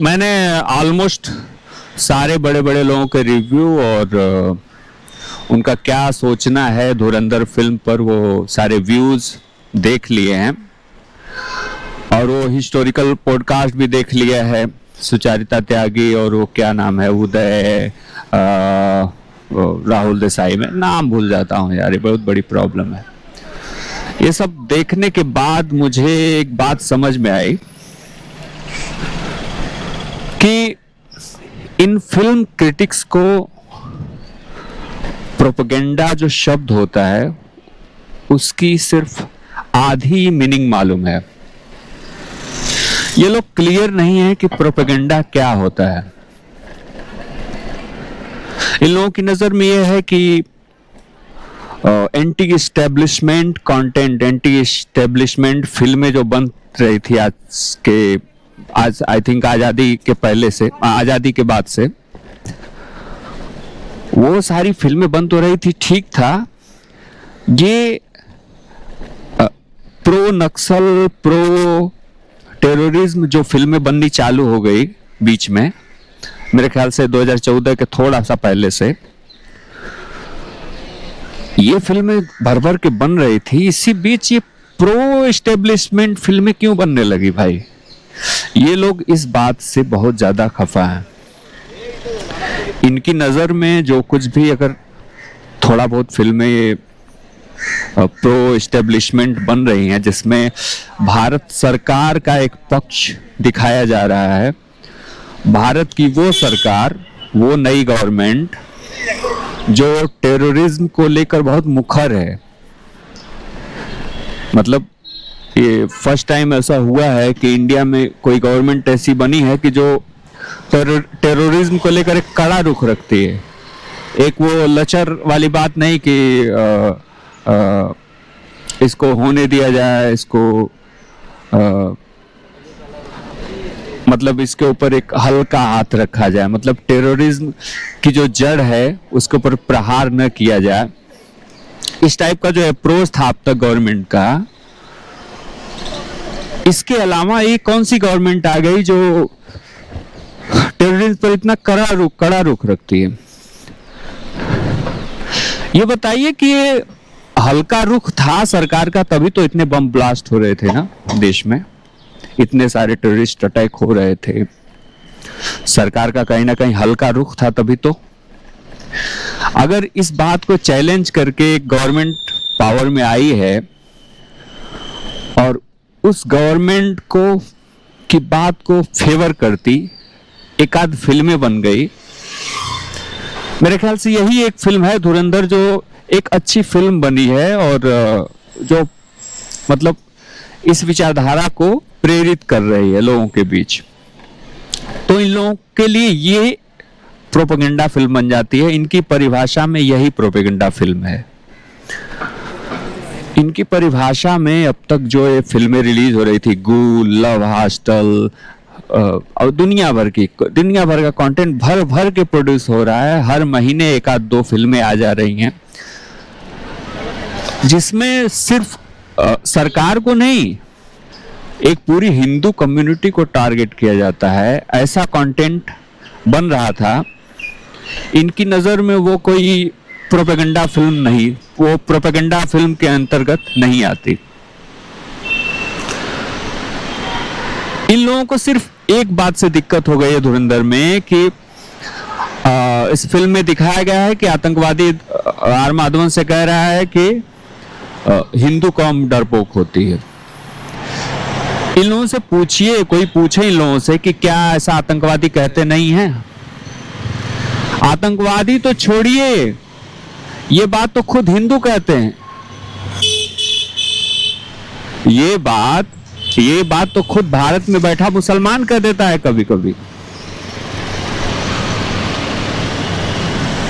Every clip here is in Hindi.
मैंने ऑलमोस्ट सारे बड़े बड़े लोगों के रिव्यू और उनका क्या सोचना है धुरंधर फिल्म पर वो सारे व्यूज देख लिए हैं और वो हिस्टोरिकल पॉडकास्ट भी देख लिया है। सुचारिता त्यागी और वो क्या नाम है, उदय राहुल देसाई, में नाम भूल जाता हूँ यार, ये बहुत बड़ी प्रॉब्लम है। ये सब देखने के बाद मुझे एक बात समझ में आई कि इन फिल्म क्रिटिक्स को प्रोपेगेंडा जो शब्द होता है उसकी सिर्फ आधी मीनिंग मालूम है। ये लोग क्लियर नहीं है कि प्रोपेगेंडा क्या होता है। इन लोगों की नजर में यह है कि anti establishment content, anti establishment फिल्में जो बन रही थी आज आई थिंक आजादी के पहले से, आजादी के बाद से वो सारी फिल्में बन तो रही थी, ठीक था। ये प्रो नक्सल, प्रो टेररिज्म जो फिल्में बननी चालू हो गई बीच में, मेरे ख्याल से 2014 के थोड़ा सा पहले से ये फिल्में भर भर के बन रही थी। इसी बीच ये प्रो एस्टेब्लिशमेंट फिल्में क्यों बनने लगी भाई? ये लोग इस बात से बहुत ज्यादा खफा हैं। इनकी नजर में जो कुछ भी अगर थोड़ा बहुत फिल्में प्रो एस्टेब्लिशमेंट बन रही हैं जिसमें भारत सरकार का एक पक्ष दिखाया जा रहा है, भारत की वो सरकार, वो नई गवर्नमेंट जो टेररिज्म को लेकर बहुत मुखर है। मतलब ये फर्स्ट टाइम ऐसा हुआ है कि इंडिया में कोई गवर्नमेंट ऐसी बनी है कि जो टेररिज्म को लेकर एक कड़ा रुख रखती है। एक वो लचर वाली बात नहीं कि इसको होने दिया जाए, इसको मतलब इसके ऊपर एक हल्का हाथ रखा जाए, मतलब टेररिज्म की जो जड़ है उसके ऊपर प्रहार न किया जाए। इस टाइप का जो अप्रोच था अब तक गवर्नमेंट का। इसके अलावा ये कौन सी गवर्नमेंट आ गई जो टेररिज्म पर इतना कड़ा रुख रखती है? ये बताइए कि ये हल्का रुख था सरकार का, तभी तो इतने बम ब्लास्ट हो रहे थे ना देश में, इतने सारे टेररिस्ट अटैक हो रहे थे। सरकार का कहीं ना कहीं हल्का रुख था तभी तो। अगर इस बात को चैलेंज करके गवर्नमेंट पावर में आई है और उस गवर्नमेंट को की बात को फेवर करती एक आध फिल्में बन गई, मेरे ख्याल से यही एक फिल्म है धुरंधर जो एक अच्छी फिल्म बनी है और जो मतलब इस विचारधारा को प्रेरित कर रही है लोगों के बीच। तो इन लोगों के लिए ये प्रोपेगेंडा फिल्म बन जाती है। इनकी परिभाषा में यही प्रोपेगेंडा फिल्म है। इनकी परिभाषा में अब तक जो ये फिल्में रिलीज हो रही थी, गूल, लव हॉस्टल और दुनिया भर का कंटेंट भर भर के प्रोड्यूस हो रहा है। हर महीने एक आध दो फिल्में आ जा रही हैं जिसमें सिर्फ सरकार को नहीं, एक पूरी हिंदू कम्युनिटी को टारगेट किया जाता है। ऐसा कंटेंट बन रहा था। इनकी नजर में वो कोई प्रोपेगेंडा फिल्म नहीं, वो प्रोपेगेंडा फिल्म के अंतर्गत नहीं आती। इन लोगों को सिर्फ एक बात से दिक्कत हो गई है धुरंधर में कि इस फिल्म में दिखाया गया है कि आतंकवादी आर माधवन से कह रहा है कि हिंदू कौम डरपोक होती है। इन लोगों से पूछिए, कोई पूछे इन लोगों से कि क्या ऐसा आतंकवादी कहते नहीं हैं? आतंकवादी तो छोड़िए, ये बात तो खुद हिंदू कहते हैं। ये बात तो खुद भारत में बैठा मुसलमान कह देता है कभी कभी।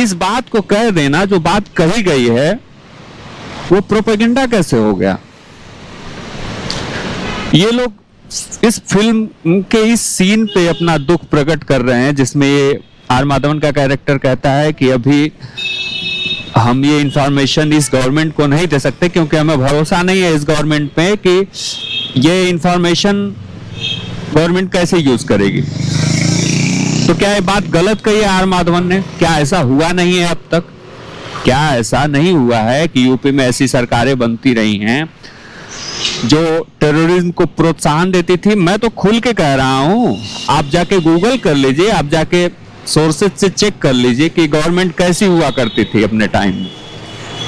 इस बात को कह देना, जो बात कही गई है, वो प्रोपेगेंडा कैसे हो गया? ये लोग इस फिल्म के इस सीन पे अपना दुख प्रकट कर रहे हैं जिसमें ये आर माधवन का कैरेक्टर कहता है कि अभी हम ये इंफॉर्मेशन इस गवर्नमेंट को नहीं दे सकते क्योंकि हमें भरोसा नहीं है इस गवर्नमेंट पे कि ये इंफॉर्मेशन गवर्नमेंट कैसे यूज करेगी। तो क्या ये बात गलत कही है आर माधवन ने? क्या ऐसा हुआ नहीं है अब तक? क्या ऐसा नहीं हुआ है कि यूपी में ऐसी सरकारें बनती रही हैं जो टेररिज्म को प्रोत्साहन देती थी? मैं तो खुल के कह रहा हूं, आप जाके गूगल कर लीजिए, आप जाके सोर्सेज से चेक कर लीजिए कि गवर्नमेंट कैसी हुआ करती थी अपने टाइम में।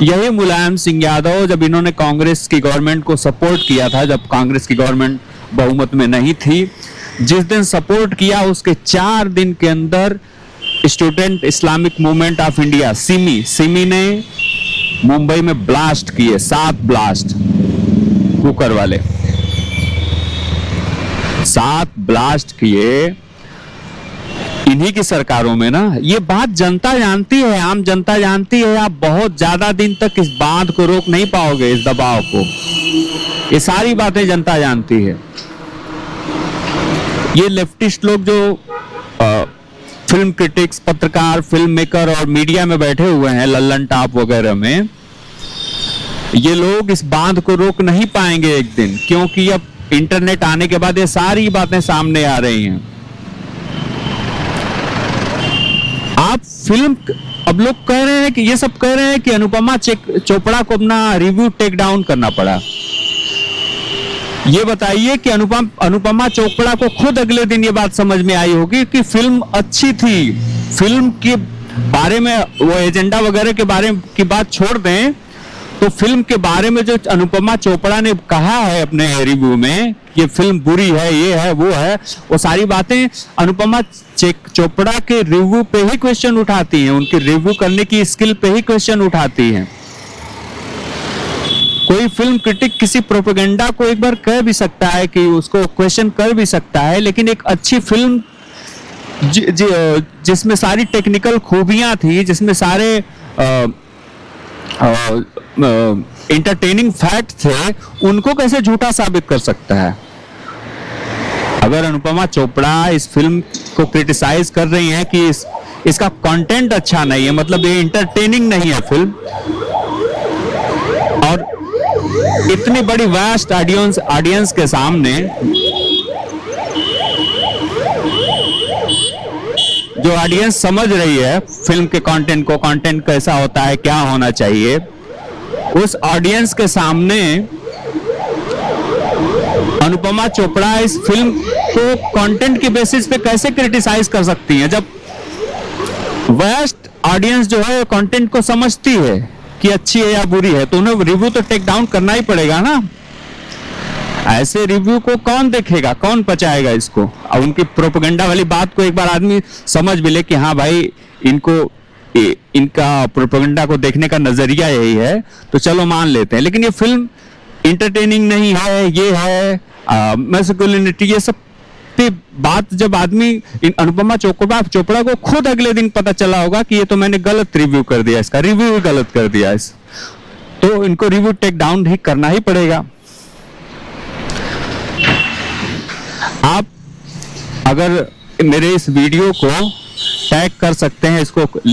यही मुलायम सिंह यादव, जब इन्होंने कांग्रेस की गवर्नमेंट को सपोर्ट किया था, जब कांग्रेस की गवर्नमेंट बहुमत में नहीं थी, जिस दिन सपोर्ट किया उसके 4 दिन के अंदर student Islamic movement of India Simi ने मुंबई में ब्लास्ट किए, 7 ब्लास्ट कुकर वाले, 7 ब्लास्ट किए इन्हीं की सरकारों में ना। ये बात जनता जानती है, आम जनता जानती है। आप बहुत ज्यादा दिन तक इस बात को रोक नहीं पाओगे, इस दबाव को। ये सारी बातें जनता जानती है। ये लेफ्टिस्ट लोग जो फिल्म क्रिटिक्स, पत्रकार, फिल्म मेकर और मीडिया में बैठे हुए हैं, लल्लन टॉप वगैरह में, ये लोग इस बात को रोक नहीं पाएंगे एक दिन, क्योंकि अब इंटरनेट आने के बाद ये सारी बातें सामने आ रही हैं। आप फिल्म, अब लोग कह रहे हैं कि ये सब कह रहे हैं कि अनुपमा चोपड़ा को अपना रिव्यू टेक डाउन करना पड़ा। ये बताइए कि अनुपमा चोपड़ा को खुद अगले दिन ये बात समझ में आई होगी कि फिल्म अच्छी थी। फिल्म के बारे में, वो एजेंडा वगैरह के बारे की बात छोड़ दें, तो फिल्म के बारे में जो अनुपमा चोपड़ा ने कहा है अपने रिव्यू में, ये फिल्म बुरी है, ये है, वो है, वो सारी बातें अनुपमा चोपड़ा के रिव्यू पे ही क्वेश्चन उठाती हैं, उनके रिव्यू करने की स्किल पे ही क्वेश्चन उठाती हैं। कोई फिल्म क्रिटिक किसी प्रोपेगेंडा को एक बार कह भी सकता है, कि उसको क्वेश्चन कर भी सकता है, लेकिन एक अच्छी फिल्म जिसमें सारी टेक्निकल खूबियां थी, जिसमें सारे एंटरटेनिंग फैक्ट थे, उनको कैसे झूठा साबित कर सकता है? अगर अनुपमा चोपड़ा इस फिल्म को क्रिटिसाइज कर रही हैं कि इसका कंटेंट अच्छा नहीं है, मतलब ये एंटरटेनिंग नहीं है फिल्म, और इतनी बड़ी वास्ट ऑडियंस के सामने जो ऑडियंस समझ रही है फिल्म के कंटेंट को, कंटेंट कैसा होता है, क्या होना चाहिए, उस ऑडियंस के सामने अनुपमा चोपड़ा इस फिल्म को कंटेंट के बेसिस पे कैसे क्रिटिसाइज कर सकती हैं, जब वेस्ट ऑडियंस जो है कंटेंट को समझती है कि अच्छी है या बुरी है, तो उन्हें रिव्यू तो टेक डाउन करना ही पड़ेगा ना। ऐसे रिव्यू को कौन देखेगा, कौन पचाएगा इसको? अब उनकी प्रोपेगेंडा वाली बात को एक बार आदमी समझ भी ले कि हाँ भाई, इनका प्रोपेगेंडा को देखने का नजरिया यही है, तो चलो मान लेते हैं। लेकिन ये फिल्म इंटरटेनिंग नहीं है, ये है मैस्कुलिनिटी, ये सब पे बात जब आदमी अनुपमा चोपड़ा को खुद अगले दिन पता चला होगा कि ये तो मैंने गलत रिव्यू कर दिया, इसका रिव्यू ही गलत कर दिया इस, तो इनको रिव्यू टेक डाउन ही करना ही पड़ेगा। आप अगर मेरे इस वीडियो को टैग कर सकते हैं,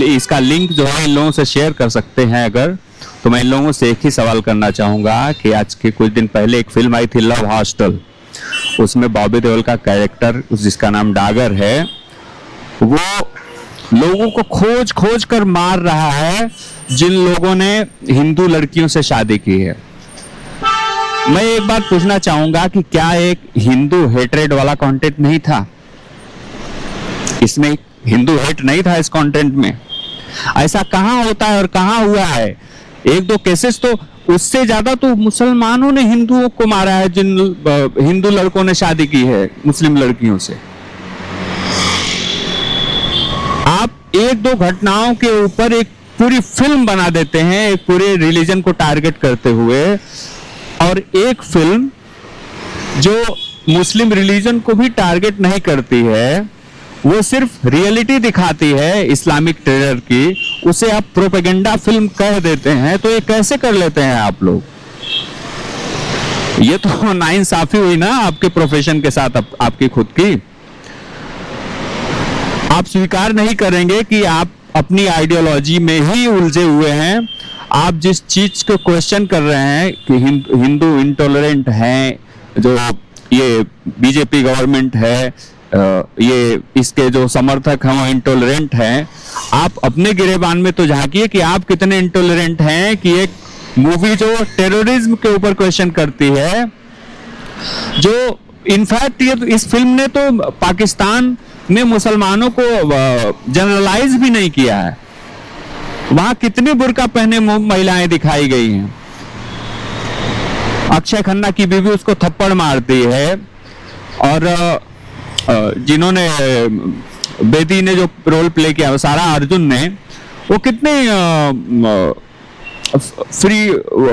इसका लिंक जो है इन लोगों से शेयर कर सकते हैं अगर, तो मैं इन लोगों से एक ही सवाल करना चाहूंगा कि आज के कुछ दिन पहले एक फिल्म आई थी लव हॉस्टल, उसमें बॉबी देओल का कैरेक्टर जिसका नाम डागर है, वो लोगों को खोज खोज कर मार रहा है जिन लोगों ने हिंदू लड़कियों से शादी की है। मैं एक बात पूछना चाहूंगा कि क्या एक हिंदू हेट्रेड वाला कंटेंट नहीं था इसमें? हिंदू हेट नहीं था इस कंटेंट में? ऐसा कहां होता है और कहां हुआ है? एक दो केसेस तो, उससे ज्यादा तो मुसलमानों ने हिंदुओं को मारा है, जिन हिंदू लड़कों ने शादी की है मुस्लिम लड़कियों से। आप एक दो घटनाओं के ऊपर एक पूरी फिल्म बना देते हैं, एक पूरे रिलीजन को टारगेट करते हुए, और एक फिल्म जो मुस्लिम रिलीजन को भी टारगेट नहीं करती है, वो सिर्फ रियलिटी दिखाती है इस्लामिक टेरर की, उसे आप प्रोपेगेंडा फिल्म कह देते हैं। तो ये कैसे कर लेते हैं आप लोग? ये तो नाइंसाफी हुई ना आपके प्रोफेशन के साथ, आपकी खुद की। आप स्वीकार नहीं करेंगे कि आप अपनी आइडियोलॉजी में ही उलझे हुए हैं। आप जिस चीज को क्वेश्चन कर रहे हैं कि हिंदू इंटॉलरेंट हैं, जो ये बीजेपी गवर्नमेंट है, ये इसके जो समर्थक हैं वो इंटॉलरेंट हैं। आप अपने गिरेबान में तो झांकिए कि आप कितने इंटॉलरेंट हैं कि एक मूवी जो टेररिज्म के ऊपर क्वेश्चन करती है, जो इनफैक्ट ये इस फिल्म ने तो पाकिस्तान में मुसलमानों को जनरलाइज भी नहीं किया है। वहां कितनी बुर्का पहने महिलाएं दिखाई गई हैं। अक्षय खन्ना की बीवी उसको थप्पड़ मारती है, और जिन्होंने बेदी ने जो रोल प्ले किया सारा अर्जुन ने, वो कितने फ्री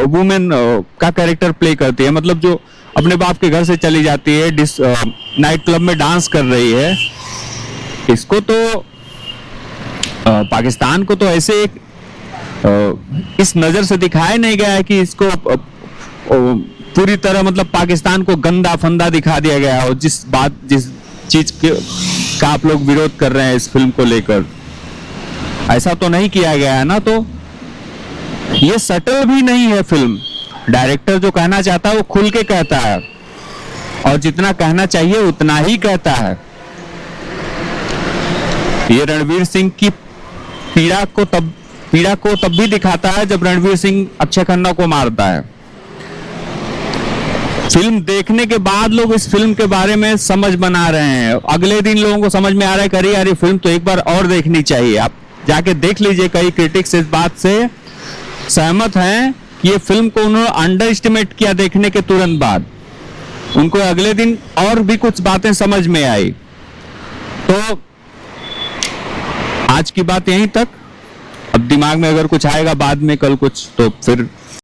वुमेन का कैरेक्टर प्ले करती है। मतलब जो अपने बाप के घर से चली जाती है, नाइट क्लब में डांस कर रही है। इसको तो पाकिस्तान को तो ऐसे एक इस नजर से दिखाया नहीं गया है कि इसको पूरी तरह मतलब पाकिस्तान को गंदा फंदा दिखा दिया गया हो। जिस चीज का आप लोग विरोध कर रहे हैं इस फिल्म को लेकर, ऐसा तो नहीं किया गया है ना। तो ये सटल भी नहीं है फिल्म। डायरेक्टर जो कहना चाहता है वो खुल के कहता है, और जितना कहना चाहिए उतना ही कहता है। ये रणवीर सिंह की पीड़ा को तब भी दिखाता है जब रणवीर सिंह अक्षय खन्ना को मारता है। फिल्म देखने के बाद लोग इस फिल्म के बारे में समझ बना रहे हैं। अगले दिन लोगों को समझ में आ रहा है, अरे यार ये फिल्म तो एक बार और देखनी चाहिए। आप जाके देख लीजिए। कई क्रिटिक्स इस बात से सहमत हैं कि ये फिल्म को उन्होंने अंडर एस्टिमेट किया देखने के तुरंत बाद। उनको अगले दिन और भी कुछ बातें समझ में आई। तो आज की बात यहीं तक। अब दिमाग में अगर कुछ आएगा बाद में कल कुछ, तो फिर